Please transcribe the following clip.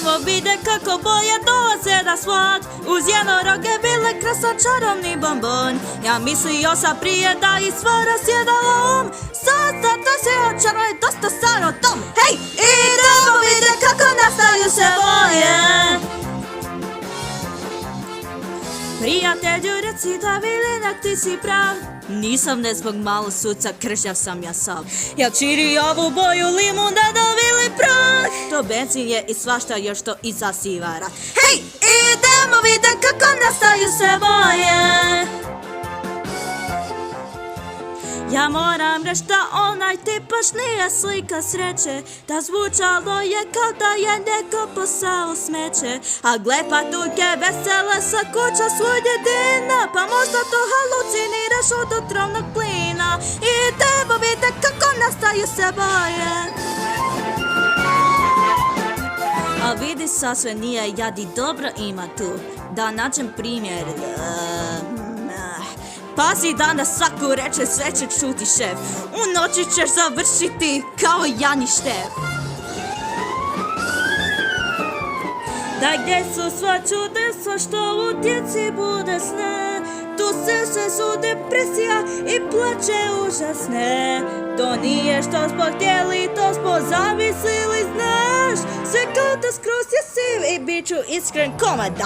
Ajmo vide kako boje dolaze da svak. Uz jednoroge bile krasan čarovni bonbon. Ja mislio sam prije da i sva rasjedala sad to se očaruje dosta sarotom. Hej, idemo vide kako nastaju se boje. Prijatelju reci da Vilinak ti si prav. Nisam ne zbog malo suca, kršljav sam ja sav. Ja čiri ovu boju limun da dovili prah. To benzin je i svašta još to izaziva rat. Hej, idemo vide kako nastaju se boje. Ja moram reći da onaj tip baš nije slika sreće. Da zvučalo je kao da je neko posao smeće. A gle patuljke vesele sa kuća svugdje dina. Pa možda to haluciniraš od otrovnog plina. Idemo vide kako nastaju se boje. A vidi sasve nije jadi dobro ima tu. Da nađem primjer. Pazi da na svaku reče sve će čuti šef. U noći ćeš završiti kao Jani Štef. Da gdje su sva čudesa što u djeci bude sne. Tu se su depresija i plaće užasne. To nije što smo htjeli, to smo zamislili, znaš. Sve kao da skroz je siv i bit ću iskren komada.